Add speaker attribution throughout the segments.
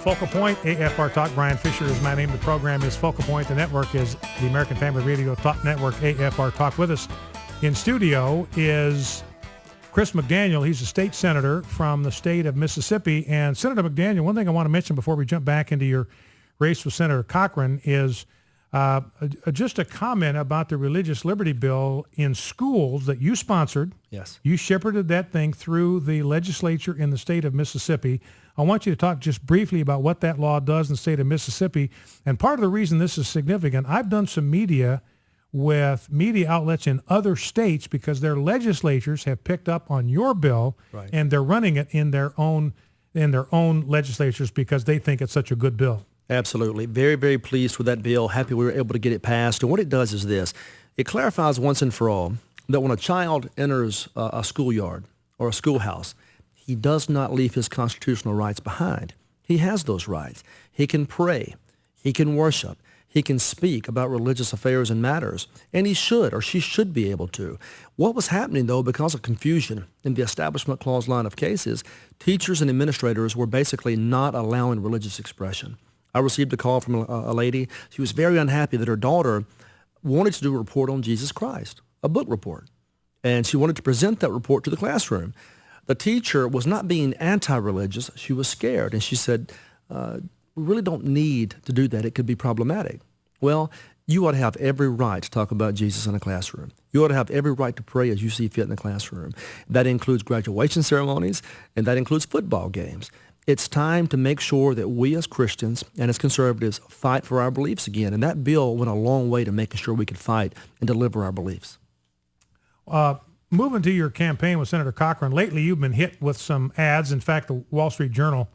Speaker 1: Focal Point, AFR Talk. Brian Fisher is my name. The program is Focal Point. The network is the American Family Radio Talk Network, AFR Talk. With us in studio is Chris McDaniel. He's a state senator from the state of Mississippi. And Senator McDaniel, one thing I want to mention before we jump back into your race with Senator Cochran is just a comment about the religious liberty bill in schools that you sponsored.
Speaker 2: Yes.
Speaker 1: You shepherded that thing through the legislature in the state of Mississippi. I want you to talk just briefly about what that law does in the state of Mississippi. And part of the reason this is significant, I've done some media with media outlets in other states because their legislatures have picked up on your bill, right, and they're running it in their own legislatures because they think it's such a good bill.
Speaker 2: Absolutely. Very, very pleased with that bill. Happy we were able to get it passed. And what it does is this. It clarifies once and for all that when a child enters a schoolyard or a schoolhouse, he does not leave his constitutional rights behind. He has those rights. He can pray. He can worship. He can speak about religious affairs and matters. And he should, or she should be able to. What was happening, though, because of confusion in the Establishment Clause line of cases, teachers and administrators were basically not allowing religious expression. I received a call from a lady. She was very unhappy that her daughter wanted to do a report on Jesus Christ, a book report. And she wanted to present that report to the classroom. The teacher was not being anti-religious. She was scared. And she said, we really don't need to do that. It could be problematic. Well, you ought to have every right to talk about Jesus in a classroom. You ought to have every right to pray as you see fit in the classroom. That includes graduation ceremonies, and that includes football games. It's time to make sure that we as Christians and as conservatives fight for our beliefs again. And that bill went a long way to making sure we could fight and deliver our beliefs.
Speaker 1: Moving to your campaign with Senator Cochran, lately you've been hit with some ads. In fact, the Wall Street Journal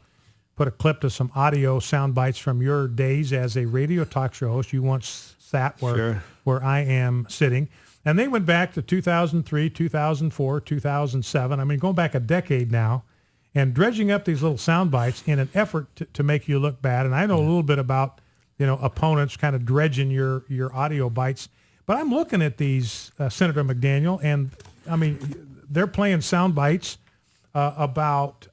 Speaker 1: put a clip to some audio sound bites from your days as a radio talk show host. You once sat where I am sitting. And they went back to 2003, 2004, 2007. I mean, going back a decade now, and dredging up these little sound bites in an effort to make you look bad. And I know a little bit about, opponents kind of dredging your audio bites. But I'm looking at these, Senator McDaniel, and I mean, they're playing sound bites about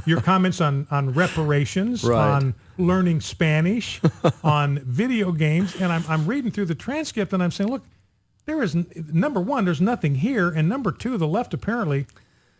Speaker 1: your comments on reparations,
Speaker 2: right,
Speaker 1: on learning Spanish, on video games. And I'm reading through the transcript and I'm saying, look, there is, number one, there's nothing here. And number two, the left apparently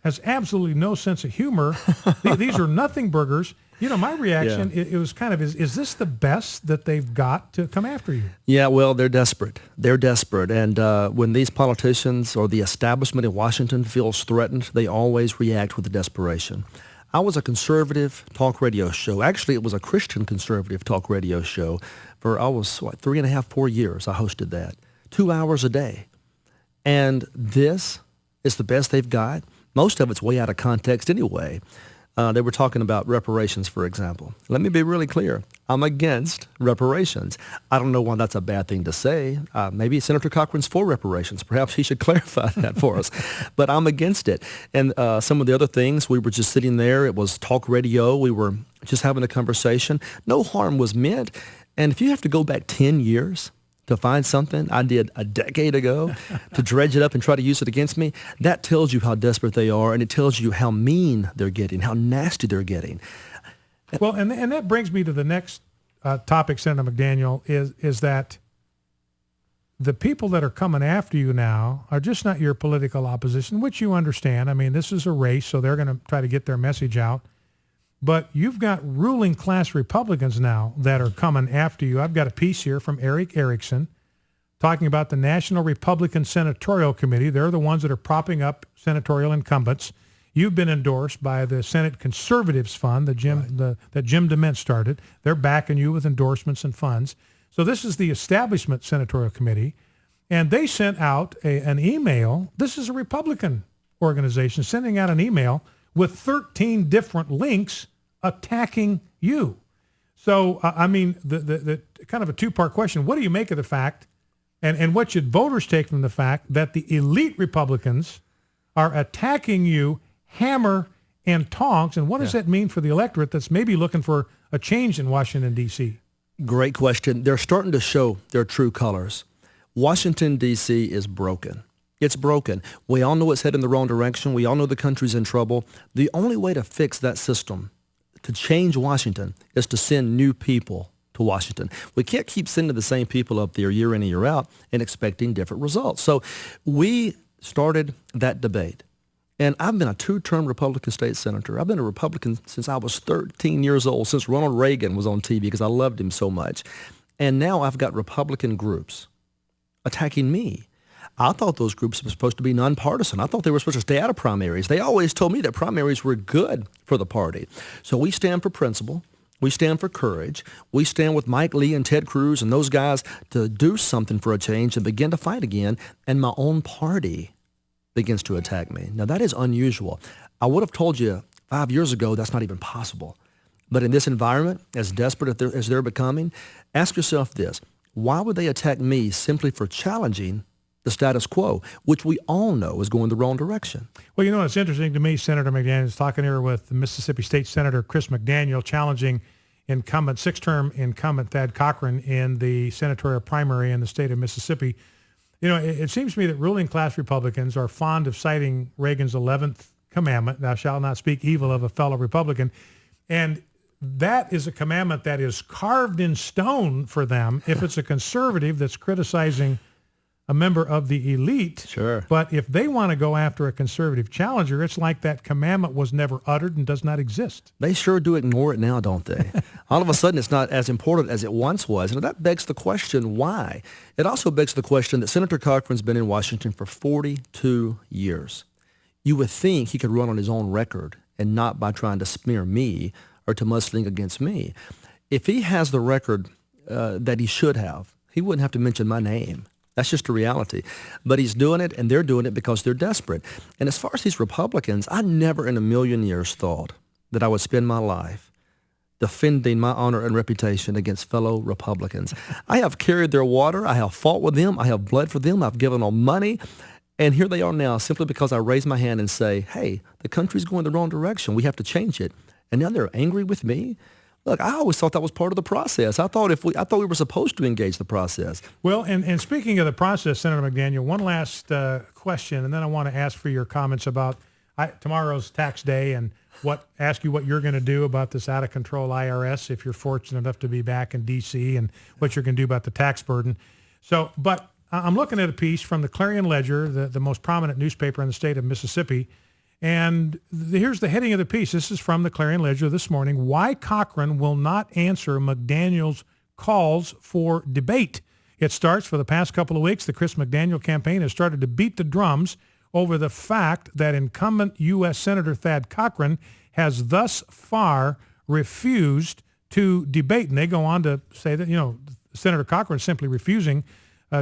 Speaker 1: has absolutely no sense of humor. These are nothing burgers. My reaction, it was kind of, is this the best that they've got to come after you?
Speaker 2: Yeah, well, they're desperate. They're desperate. And when these politicians or the establishment in Washington feels threatened, they always react with desperation. I was a conservative talk radio show. Actually, it was a Christian conservative talk radio show for, 3.5, 4 years. I hosted that. 2 hours a day. And this is the best they've got. Most of it's way out of context anyway. They were talking about reparations, for example. Let me be really clear. I'm against reparations. I don't know why that's a bad thing to say. Maybe Senator Cochran's for reparations. Perhaps he should clarify that for us. But I'm against it. And some of the other things, we were just sitting there. It was talk radio. We were just having a conversation. No harm was meant. And if you have to go back 10 years to find something I did a decade ago, to dredge it up and try to use it against me, that tells you how desperate they are, and it tells you how mean they're getting, how nasty they're getting.
Speaker 1: Well, and that brings me to the next topic, Senator McDaniel, is that the people that are coming after you now are just not your political opposition, which you understand. I mean, this is a race, so they're going to try to get their message out. But you've got ruling class Republicans now that are coming after you. I've got a piece here from Eric Erickson talking about the National Republican Senatorial Committee. They're the ones that are propping up senatorial incumbents. You've been endorsed by the Senate Conservatives Fund that Jim DeMint started. They're backing you with endorsements and funds. So this is the Establishment Senatorial Committee. And they sent out an email. This is a Republican organization sending out an email with 13 different links attacking you. So, the kind of a two-part question. What do you make of the fact, and what should voters take from the fact that the elite Republicans are attacking you hammer and tongs, and what does that mean for the electorate that's maybe looking for a change in Washington, D.C.?
Speaker 2: Great question. They're starting to show their true colors. Washington, D.C. is broken. It's broken. We all know it's heading in the wrong direction. We all know the country's in trouble. The only way to fix that system, to change Washington is to send new people to Washington. We can't keep sending the same people up there year in and year out and expecting different results. So we started that debate. And I've been a two-term Republican state senator. I've been a Republican since I was 13 years old, since Ronald Reagan was on TV because I loved him so much. And now I've got Republican groups attacking me. I thought those groups were supposed to be nonpartisan. I thought they were supposed to stay out of primaries. They always told me that primaries were good for the party. So we stand for principle. We stand for courage. We stand with Mike Lee and Ted Cruz and those guys to do something for a change and begin to fight again. And my own party begins to attack me. Now, that is unusual. I would have told you 5 years ago that's not even possible. But in this environment, as desperate as they're becoming, ask yourself this. Why would they attack me simply for challenging the status quo, which we all know is going the wrong direction?
Speaker 1: Well, you know, it's interesting to me, Senator McDaniel is talking here with Mississippi State Senator Chris McDaniel challenging six-term incumbent Thad Cochran in the senatorial primary in the state of Mississippi. You know, it seems to me that ruling class Republicans are fond of citing Reagan's 11th commandment, thou shalt not speak evil of a fellow Republican. And that is a commandment that is carved in stone for them if it's a conservative that's criticizing a member of the elite.
Speaker 2: Sure.
Speaker 1: But if they want to go after a conservative challenger, it's like that commandment was never uttered and does not exist.
Speaker 2: They sure do ignore it now, don't they? All of a sudden, it's not as important as it once was. And that begs the question, why? It also begs the question that Senator Cochran's been in Washington for 42 years. You would think he could run on his own record and not by trying to smear me or to mudsling against me. If he has the record that he should have, he wouldn't have to mention my name. That's just a reality. But he's doing it, and they're doing it because they're desperate. And as far as these Republicans, I never in a million years thought that I would spend my life defending my honor and reputation against fellow Republicans. I have carried their water. I have fought with them. I have bled for them. I've given them money. And here they are now simply because I raise my hand and say, hey, the country's going the wrong direction. We have to change it. And now they're angry with me. Look, I always thought that was part of the process. I thought we were supposed to engage the process.
Speaker 1: Well, and speaking of the process, Senator McDaniel, one last question, and then I want to ask for your comments about tomorrow's tax day and ask you what you're going to do about this out-of-control IRS if you're fortunate enough to be back in D.C. and what you're going to do about the tax burden. So, but I'm looking at a piece from the Clarion Ledger, the most prominent newspaper in the state of Mississippi. And here's the heading of the piece. This is from the Clarion Ledger this morning. Why Cochran will not answer McDaniel's calls for debate. It starts for the past couple of weeks. The Chris McDaniel campaign has started to beat the drums over the fact that incumbent U.S. Senator Thad Cochran has thus far refused to debate. And they go on to say that, Senator Cochran is simply refusing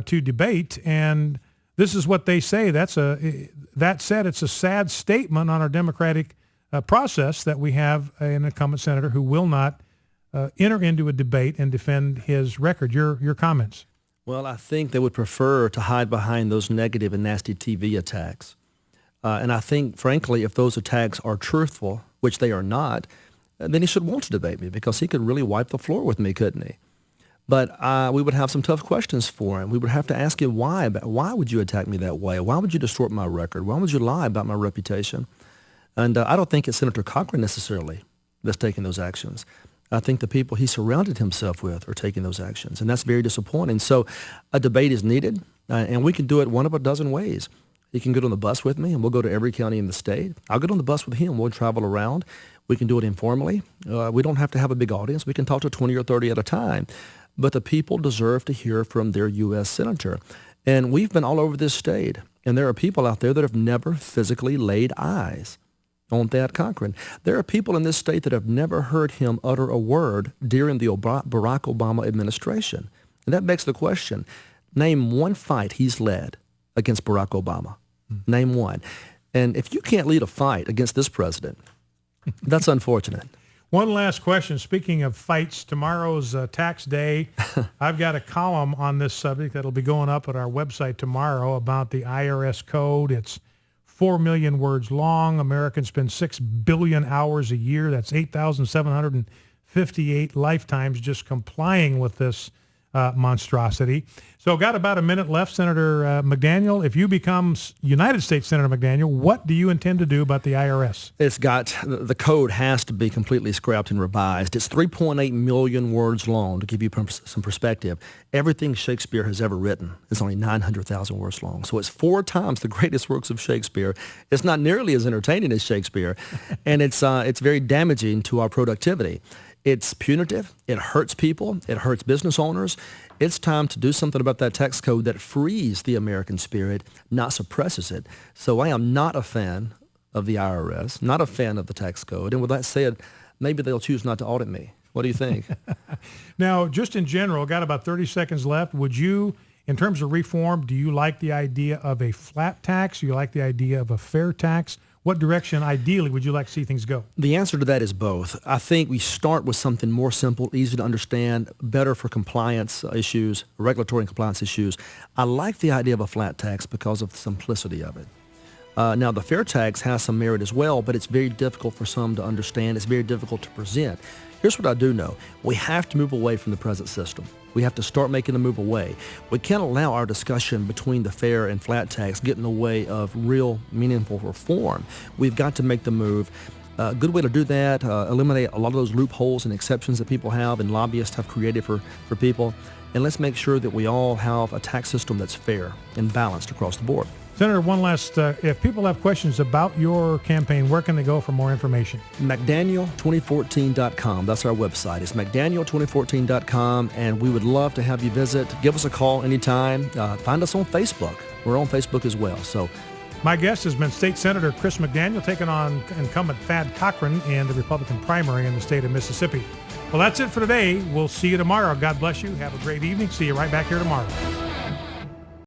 Speaker 1: to debate. And this is what they say. That said, it's a sad statement on our democratic process that we have an incumbent senator who will not enter into a debate and defend his record. Your comments?
Speaker 2: Well, I think they would prefer to hide behind those negative and nasty TV attacks. And I think, frankly, if those attacks are truthful, which they are not, then he should want to debate me because he could really wipe the floor with me, couldn't he? But we would have some tough questions for him. We would have to ask him why. Why would you attack me that way? Why would you distort my record? Why would you lie about my reputation? And I don't think it's Senator Cochran necessarily that's taking those actions. I think the people he surrounded himself with are taking those actions, and that's very disappointing. So a debate is needed, and we can do it one of a dozen ways. He can get on the bus with me, and we'll go to every county in the state. I'll get on the bus with him. We'll travel around. We can do it informally. We don't have to have a big audience. We can talk to 20 or 30 at a time. But the people deserve to hear from their U.S. senator. And we've been all over this state, and there are people out there that have never physically laid eyes on Thad Cochran. There are people in this state that have never heard him utter a word during the Barack Obama administration. And that begs the question, name one fight he's led against Barack Obama. Name one. And if you can't lead a fight against this president, that's unfortunate.
Speaker 1: One last question. Speaking of fights, tomorrow's tax day. I've got a column on this subject that'll be going up at our website tomorrow about the IRS code. It's 4 million words long. Americans spend 6 billion hours a year. That's 8,758 lifetimes just complying with this monstrosity. So got about a minute left, Senator McDaniel. If you become United States Senator McDaniel, what do you intend to do about the IRS?
Speaker 2: The code has to be completely scrapped and revised. It's 3.8 million words long, to give you some perspective. Everything Shakespeare has ever written is only 900,000 words long. So it's 4 times the greatest works of Shakespeare. It's not nearly as entertaining as Shakespeare, and it's very damaging to our productivity. It's punitive. It hurts people. It hurts business owners. It's time to do something about that tax code that frees the American spirit, not suppresses it. So I am not a fan of the IRS, not a fan of the tax code. And with that said, maybe they'll choose not to audit me. What do you think?
Speaker 1: Now, just in general, got about 30 seconds left. Would you, in terms of reform, do you like the idea of a flat tax? Do you like the idea of a fair tax? What direction, ideally, would you like to see things go?
Speaker 2: The answer to that is both. I think we start with something more simple, easy to understand, better for compliance issues, regulatory and compliance issues. I like the idea of a flat tax because of the simplicity of it. Now, the fair tax has some merit as well, but it's very difficult for some to understand. It's very difficult to present. Here's what I do know. We have to move away from the present system. We have to start making the move away. We can't allow our discussion between the fair and flat tax get in the way of real, meaningful reform. We've got to make the move. A good way to do that, eliminate a lot of those loopholes and exceptions that people have and lobbyists have created for people. And let's make sure that we all have a tax system that's fair and balanced across the board.
Speaker 1: Senator, one last, if people have questions about your campaign, where can they go for more information?
Speaker 2: McDaniel2014.com. That's our website. It's McDaniel2014.com, and we would love to have you visit. Give us a call anytime. Find us on Facebook. We're on Facebook as well. So,
Speaker 1: my guest has been State Senator Chris McDaniel, taking on incumbent Thad Cochran in the Republican primary in the state of Mississippi. Well, that's it for today. We'll see you tomorrow. God bless you. Have a great evening. See you right back here tomorrow.